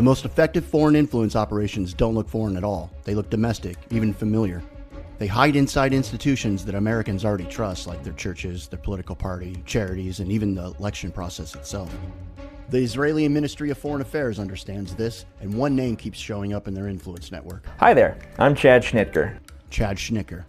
most effective foreign influence operations don't look foreign at all. They look domestic, even familiar. They hide inside institutions that Americans already trust, like their churches, their political party, charities, and even the election process itself. The Israeli Ministry of Foreign Affairs understands this, and one name keeps showing up in their influence network. Hi there, I'm Chad Schnitger. Chad Schnitger.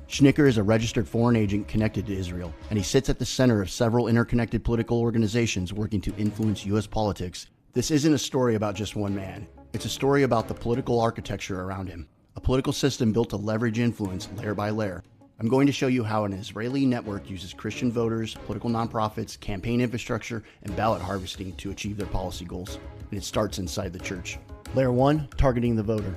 Schnitger is a registered foreign agent connected to Israel, and he sits at the center of several interconnected political organizations working to influence U.S. politics. This isn't a story about just one man. It's a story about the political architecture around him, a political system built to leverage influence layer by layer. I'm going to show you how an Israeli network uses Christian voters, political nonprofits, campaign infrastructure, and ballot harvesting to achieve their policy goals. And it starts inside the church. Layer 1, targeting the voter.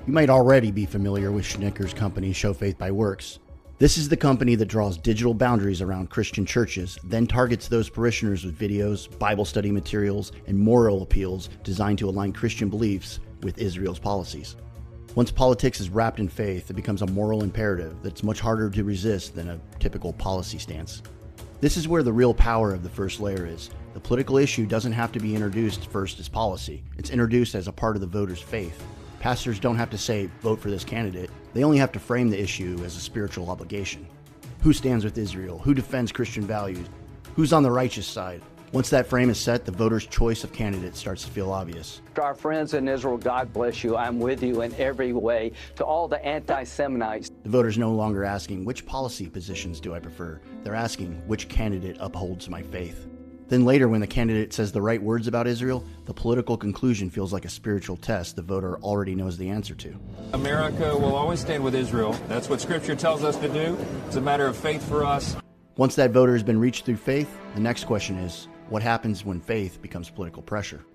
You might already be familiar with Schnitger's company, Show Faith by Works. This is the company that draws digital boundaries around Christian churches, then targets those parishioners with videos, Bible study materials, and moral appeals designed to align Christian beliefs with Israel's policies. Once politics is wrapped in faith, it becomes a moral imperative that's much harder to resist than a typical policy stance. This is where the real power of the first layer is. The political issue doesn't have to be introduced first as policy. It's introduced as a part of the voter's faith. Pastors don't have to say, vote for this candidate. They only have to frame the issue as a spiritual obligation. Who stands with Israel? Who defends Christian values? Who's on the righteous side? Once that frame is set, the voter's choice of candidate starts to feel obvious. To our friends in Israel, God bless you. I'm with you in every way. To all the anti-Semites. The voter's no longer asking, which policy positions do I prefer? They're asking, which candidate upholds my faith? Then later, when the candidate says the right words about Israel, the political conclusion feels like a spiritual test the voter already knows the answer to. America will always stand with Israel. That's what Scripture tells us to do. It's a matter of faith for us. Once that voter has been reached through faith, the next question is, what happens when faith becomes political pressure?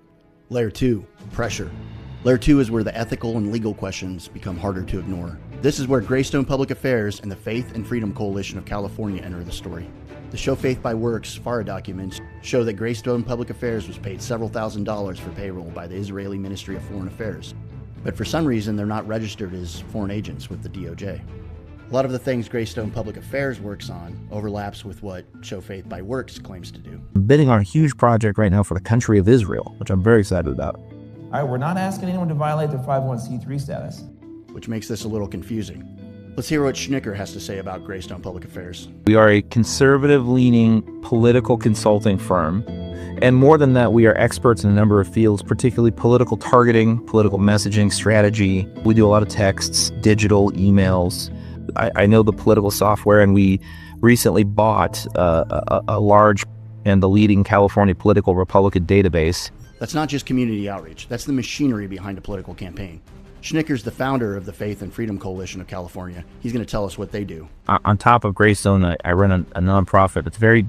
Layer 2, pressure. Layer 2 is where the ethical and legal questions become harder to ignore. This is where Greystone Public Affairs and the Faith and Freedom Coalition of California enter the story. The Show Faith by Works FARA documents show that Greystone Public Affairs was paid several $1,000s for payroll by the Israeli Ministry of Foreign Affairs. But for some reason, they're not registered as foreign agents with the DOJ. A lot of the things Greystone Public Affairs works on overlaps with what Show Faith by Works claims to do. I'm bidding on a huge project right now for the country of Israel, which I'm very excited about. All right, we're not asking anyone to violate their 501c3 status. Which makes this a little confusing. Let's hear what Schnitger has to say about Greystone Public Affairs. We are a conservative-leaning political consulting firm. And more than that, we are experts in a number of fields, particularly political targeting, political messaging, strategy. We do a lot of texts, digital, emails. I know the political software, and we recently bought a large and the leading California political Republican database. That's not just community outreach. That's the machinery behind a political campaign. Schnitger's the founder of the Faith and Freedom Coalition of California. He's going to tell us what they do. On top of Greystone, I run a nonprofit. It's very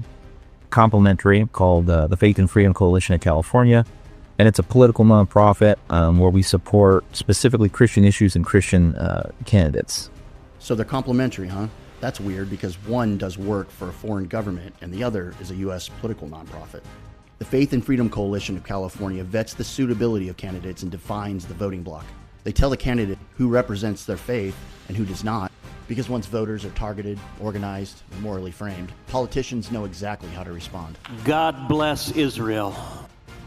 complimentary, called the Faith and Freedom Coalition of California. And it's a political nonprofit where we support specifically Christian issues and Christian candidates. So they're complementary, huh? That's weird because one does work for a foreign government and the other is a U.S. political nonprofit. The Faith and Freedom Coalition of California vets the suitability of candidates and defines the voting bloc. They tell the candidate who represents their faith and who does not, because once voters are targeted, organized, and morally framed, politicians know exactly how to respond. God bless Israel.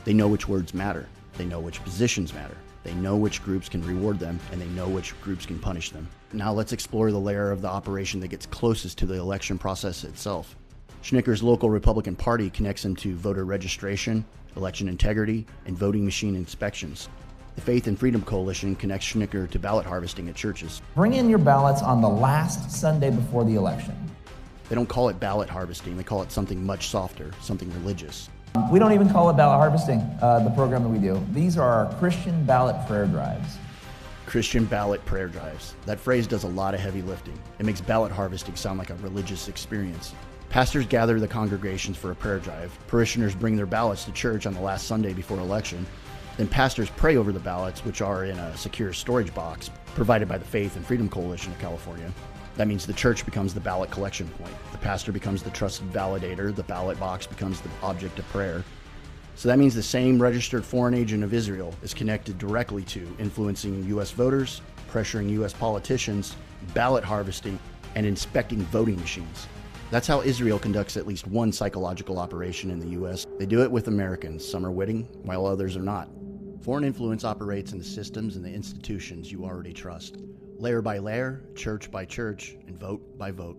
They know which words matter. They know which positions matter. They know which groups can reward them, and they know which groups can punish them. Now let's explore the layer of the operation that gets closest to the election process itself. Schnitger's local Republican Party connects him to voter registration, election integrity, and voting machine inspections. The Faith and Freedom Coalition connects Schnitger to ballot harvesting at churches. Bring in your ballots on the last Sunday before the election. They don't call it ballot harvesting, they call it something much softer, something religious. We don't even call it ballot harvesting, the program that we do. These are our Christian ballot prayer drives. Christian ballot prayer drives. That phrase does a lot of heavy lifting. It makes ballot harvesting sound like a religious experience. Pastors gather the congregations for a prayer drive. Parishioners bring their ballots to church on the last Sunday before election. Then pastors pray over the ballots, which are in a secure storage box provided by the Faith and Freedom Coalition of California. That means the church becomes the ballot collection point. The pastor becomes the trusted validator. The ballot box becomes the object of prayer. So that means the same registered foreign agent of Israel is connected directly to influencing U.S. voters, pressuring U.S. politicians, ballot harvesting, and inspecting voting machines. That's how Israel conducts at least one psychological operation in the U.S. They do it with Americans. Some are witting, while others are not. Foreign influence operates in the systems and the institutions you already trust, layer by layer, church by church, and vote by vote.